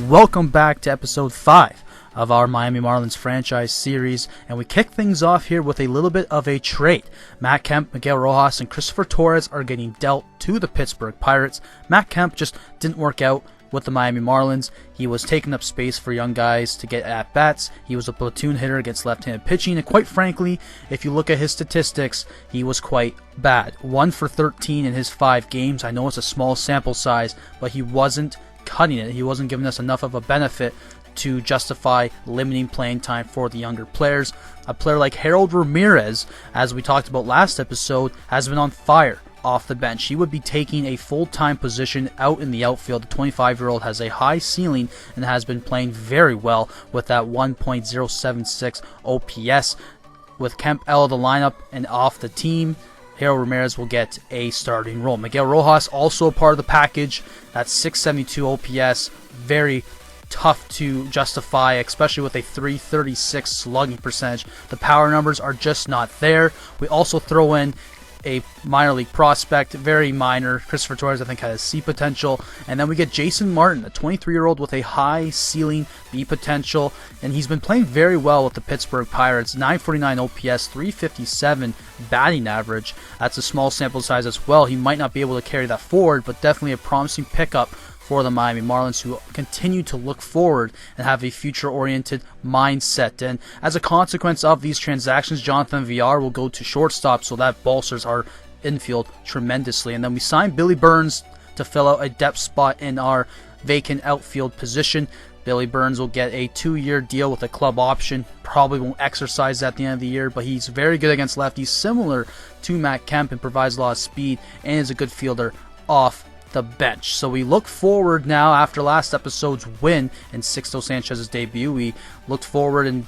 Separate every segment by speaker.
Speaker 1: Welcome back to episode 5 of our Miami Marlins franchise series, and we kick things off here with a little bit of a trade. Matt Kemp, Miguel Rojas, and Christopher Torres are getting dealt to the Pittsburgh Pirates. Matt Kemp just didn't work out with the Miami Marlins. He was taking up space for young guys to get at-bats. He was a platoon hitter against left-handed pitching, and quite frankly, if you look at his statistics, he was quite bad. 1 for 13 in his 5 games. I know it's a small sample size, but he wasn't cutting it. He wasn't giving us enough of a benefit to justify limiting playing time for the younger players. A player like Harold Ramirez, as we talked about last episode, has been on fire off the bench. He would be taking a full-time position out in the outfield. The 25-year-old has a high ceiling and has been playing very well with that 1.076 OPS. With Kemp out of the lineup and off the team, Harold Ramirez will get a starting role. Miguel Rojas also a part of the package. That's 672 OPS. Very tough to justify, especially with a 336 slugging percentage. The power numbers are just not there. We also throw in a minor league prospect, very minor. Christopher Torres, I think, has C potential. And then we get Jason Martin, a 23-year-old with a high ceiling B potential. And he's been playing very well with the Pittsburgh Pirates. 949 OPS, 357 batting average. That's a small sample size as well. He might not be able to carry that forward, but definitely a promising pickup for the Miami Marlins, who continue to look forward and have a future-oriented mindset. And as a consequence of these transactions, Jonathan Villar will go to shortstop, so that bolsters our infield tremendously. And then we signed Billy Burns to fill out a depth spot in our vacant outfield position. Billy Burns will get a 2-year deal with a club option. Probably won't exercise at the end of the year, but he's very good against lefties, similar to Matt Kemp, and provides a lot of speed and is a good fielder off the bench. So we look forward now, after last episode's win in Sixto Sanchez's debut, we looked forward, and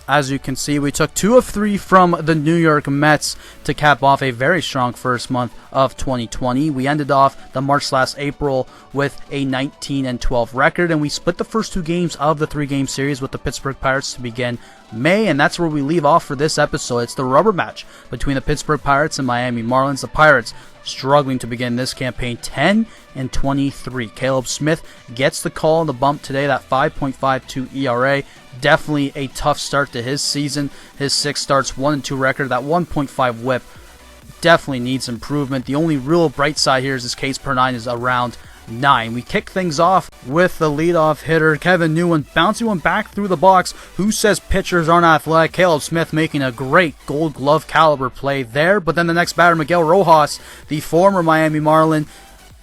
Speaker 1: as you can see, we took 2 of 3 from the New York Mets to cap off a very strong first month of 2020. We ended off the March/April with a 19-12 record, and we split the first 2 games of the 3-game series with the Pittsburgh Pirates to begin May, and that's where we leave off for this episode. It's the rubber match between the Pittsburgh Pirates and Miami Marlins. The Pirates struggling to begin this campaign, 10-23. Caleb Smith gets the call on the bump today, that 5.52 ERA. Definitely a tough start to his season. His 6 starts, 1-2 record, that 1.5 whip definitely needs improvement. The only real bright side here is his Ks per 9 is around 9. We kick things off with the leadoff hitter, Kevin Newman, bouncing one back through the box. Who says pitchers aren't athletic? Caleb Smith making a great Gold Glove caliber play there. But then the next batter, Miguel Rojas, the former Miami Marlin,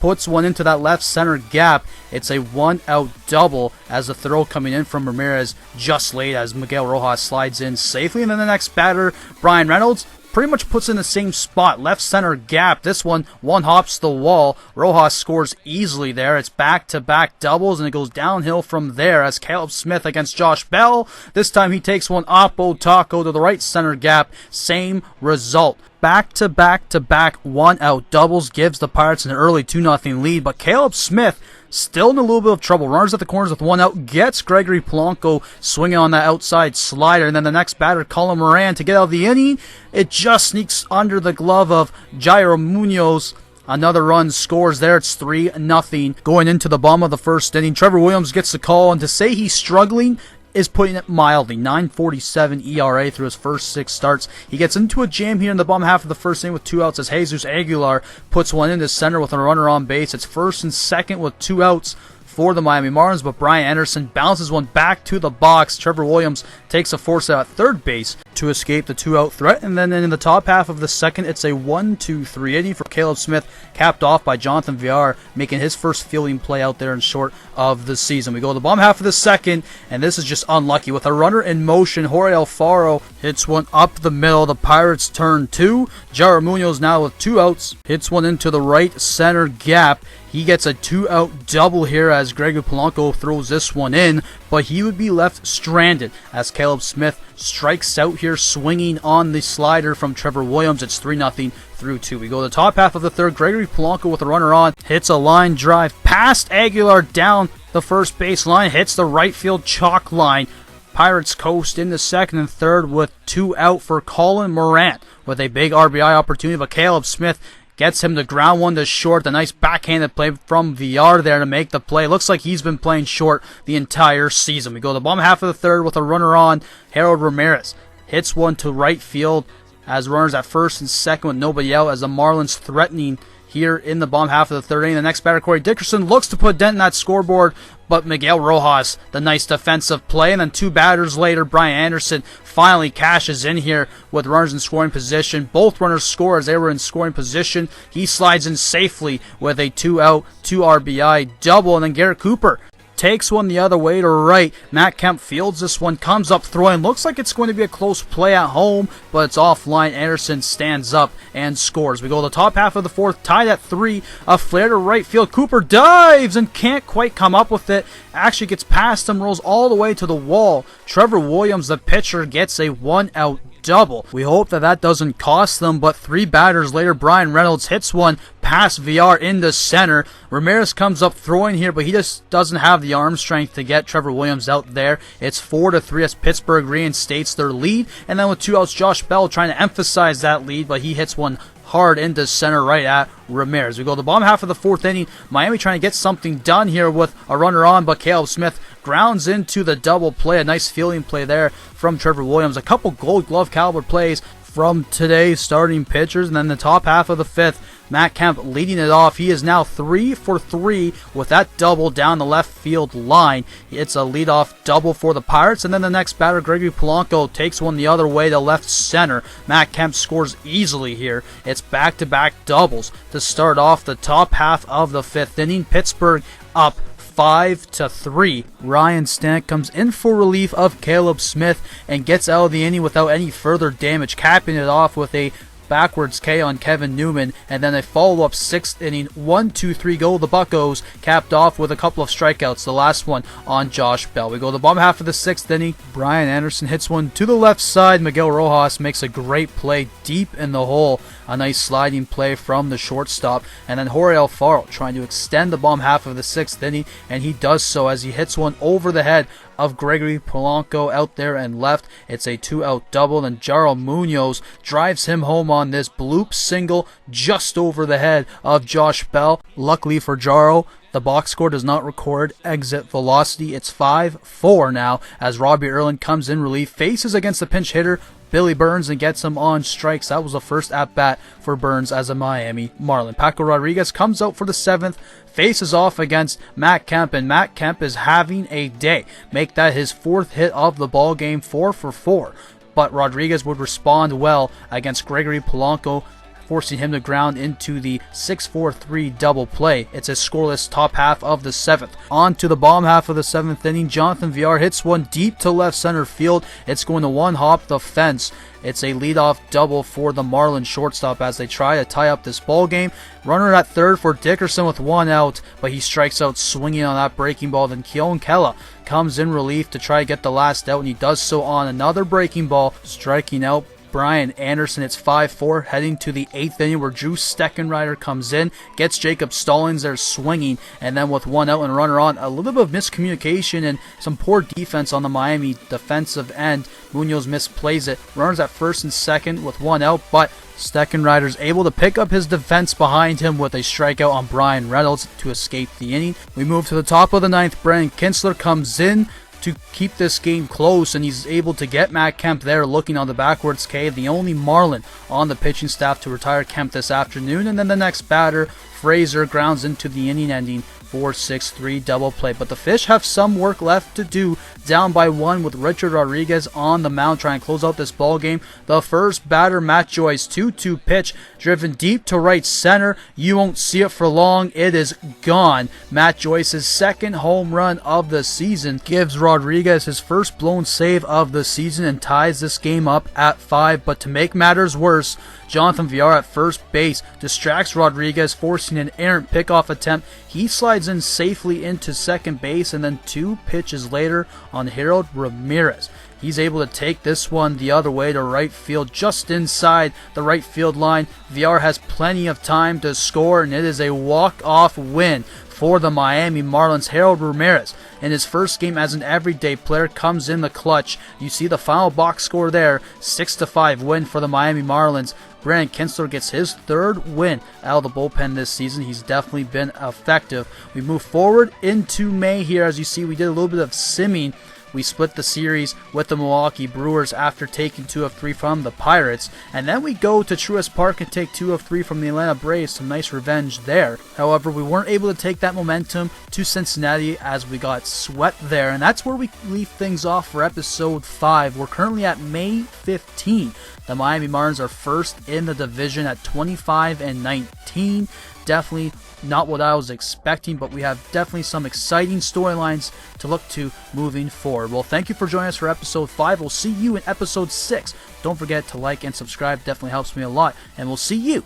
Speaker 1: puts one into that left center gap. It's a 1-out double as the throw coming in from Ramirez just late as Miguel Rojas slides in safely. And then the next batter, Brian Reynolds, pretty much puts in the same spot, left center gap. This one hops the wall. Rojas scores easily there. It's back-to-back doubles, and it goes downhill from there as Caleb Smith against Josh Bell. This time he takes one oppo taco to the right center gap. Same result. Back-to-back-to-back 1-out doubles gives the Pirates an early 2-0 lead, but Caleb Smith still in a little bit of trouble. Runners at the corners with 1 out, gets Gregory Polanco swinging on that outside slider, and then the next batter, Colin Moran, to get out of the inning. It just sneaks under the glove of Jairo Munoz. Another run scores there. It's 3-0 going into the bottom of the first inning. Trevor Williams gets the call, and to say he's struggling is putting it mildly. 9.47 ERA through his first 6 starts. He gets into a jam here in the bottom half of the first inning with 2 outs as Jesus Aguilar puts one into center with a runner on base. It's first and second with 2 outs for the Miami Marlins, but Brian Anderson bounces one back to the box. Trevor Williams takes a force out at third base to escape the 2-out threat, and then in the top half of the second, it's a 1-2-3 inning for Caleb Smith, capped off by Jonathan Villar, making his first fielding play out there in short of the season. We go to the bottom half of the second, and this is just unlucky. With a runner in motion, Jorge Alfaro hits one up the middle. The Pirates turn 2. Jairo Munoz now with 2 outs, hits one into the right center gap. He gets a 2-out double here as Gregory Polanco throws this one in, but he would be left stranded as Caleb Smith strikes out here swinging on the slider from Trevor Williams. It's 3-0 through 2. We go to the top half of the third. Gregory Polanco with a runner on, hits a line drive past Aguilar down the first base line, hits the right field chalk line. Pirates coast in the second and third with 2 out for Colin Morant with a big RBI opportunity, but Caleb Smith gets him to ground one to short. The nice backhanded play from VR there to make the play. Looks like he's been playing short the entire season. We go to the bottom half of the third with a runner on. Harold Ramirez hits one to right field as runners at first and second with nobody out, as the Marlins threatening here in the bottom half of the third inning. The next batter, Corey Dickerson, looks to put a dent in that scoreboard, but Miguel Rojas, the nice defensive play. And then two batters later, Brian Anderson finally cashes in here with runners in scoring position. Both runners score as they were in scoring position. He slides in safely with a 2-out, 2 RBI double. And then Garrett Cooper takes one the other way to right. Matt Kemp fields this one, comes up throwing. Looks like it's going to be a close play at home, but it's offline. Anderson stands up and scores. We go to the top half of the fourth, tied at 3. A flare to right field. Cooper dives and can't quite come up with it. Actually gets past him, rolls all the way to the wall. Trevor Williams, the pitcher, gets a 1-out double. We hope that doesn't cost them, but 3 batters later, Brian Reynolds hits one past VR into center. Ramirez comes up throwing here, but he just doesn't have the arm strength to get Trevor Williams out there. It's 4-3 as Pittsburgh reinstates their lead, and then with 2 outs, Josh Bell trying to emphasize that lead, but he hits one hard into center right at Ramirez. We go to the bottom half of the fourth inning. Miami trying to get something done here with a runner on, but Caleb Smith grounds into the double play. A nice fielding play there from Trevor Williams. A couple Gold Glove caliber plays from today's starting pitchers. And then the top half of the fifth, Matt Kemp leading it off. He is now 3 for 3 with that double down the left field line. It's a leadoff double for the Pirates. And then the next batter, Gregory Polanco, takes one the other way to left center. Matt Kemp scores easily here. It's back-to-back doubles to start off the top half of the fifth inning. Pittsburgh up 5-3. Ryan Stant comes in for relief of Caleb Smith and gets out of the inning without any further damage, capping it off with a backwards K on Kevin Newman, and then a follow-up 6th inning 1-2-3 go. The Buccos capped off with a couple of strikeouts, the last one on Josh Bell. We go to the bottom half of the 6th inning. Brian Anderson hits one to the left side. Miguel Rojas makes a great play deep in the hole. A nice sliding play from the shortstop, and then Jorge Alfaro trying to extend the bottom half of the 6th inning, and he does so as he hits one over the head of Gregory Polanco out there and left. It's a 2-out double, and Jaro Munoz drives him home on this bloop single just over the head of Josh Bell. Luckily for Jaro, the box score does not record exit velocity. It's 5-4 now as Robbie Erlin comes in relief, faces against the pinch hitter Billy Burns and gets him on strikes. That was the first at-bat for Burns as a Miami Marlin. Paco Rodriguez comes out for the 7th, faces off against Matt Kemp, and Matt Kemp is having a day. Make that his 4th hit of the ball game, 4 for 4. But Rodriguez would respond well against Gregory Polanco, forcing him to ground into the 6-4-3 double play. It's a scoreless top half of the 7th. On to the bottom half of the 7th inning. Jonathan Villar hits one deep to left center field. It's going to one-hop the fence. It's a leadoff double for the Marlins shortstop as they try to tie up this ball game. Runner at third for Dickerson with 1 out, but he strikes out swinging on that breaking ball. Then Keon Kela comes in relief to try to get the last out, and he does so on another breaking ball, striking out Brian Anderson. It's 5-4 heading to the 8th inning where Drew Steckenrider comes in, gets Jacob Stallings there swinging, and then with 1 out and a runner on, a little bit of miscommunication and some poor defense on the Miami defensive end. Munoz misplays it. Runners at first and second with 1 out, but Steckenrider's able to pick up his defense behind him with a strikeout on Brian Reynolds to escape the inning. We move to the top of the 9th. Brandon Kinsler comes in to keep this game close, and he's able to get Matt Kemp there looking on the backwards K, the only Marlin on the pitching staff to retire Kemp this afternoon. And then the next batter, Fraser, grounds into the inning-ending 4-6-3 double play. But the Fish have some work left to do, down by 1 with Richard Rodriguez on the mound trying to close out this ball game. The first batter, Matt Joyce, 2-2 pitch driven deep to right center. You won't see it for long. It is gone. Matt Joyce's 2nd home run of the season gives Rodriguez his first blown save of the season and ties this game up at 5. But to make matters worse, Jonathan Villar at first base distracts Rodriguez, forcing an errant pickoff attempt. He slides in safely into second base, and then 2 pitches later on Harold Ramirez, he's able to take this one the other way to right field, just inside the right field line. Villar has plenty of time to score, and it is a walk-off win for the Miami Marlins. Harold Ramirez, in his first game as an everyday player, comes in the clutch. You see the final box score there, 6-5 win for the Miami Marlins. Brandon Kinsler gets his third win out of the bullpen this season. He's definitely been effective. We move forward into May here. As you see, we did a little bit of simming. We split the series with the Milwaukee Brewers after taking 2 of 3 from the Pirates. And then we go to Truist Park and take 2 of 3 from the Atlanta Braves. Some nice revenge there. However, we weren't able to take that momentum to Cincinnati as we got swept there. And that's where we leave things off for episode 5. We're currently at May 15. The Miami Marlins are first in the division at 25-19. Definitely not what I was expecting, but we have definitely some exciting storylines to look to moving forward. Well, thank you for joining us for episode 5. We'll see you in episode 6. Don't forget to like and subscribe. Definitely helps me a lot. And we'll see you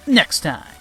Speaker 1: next time.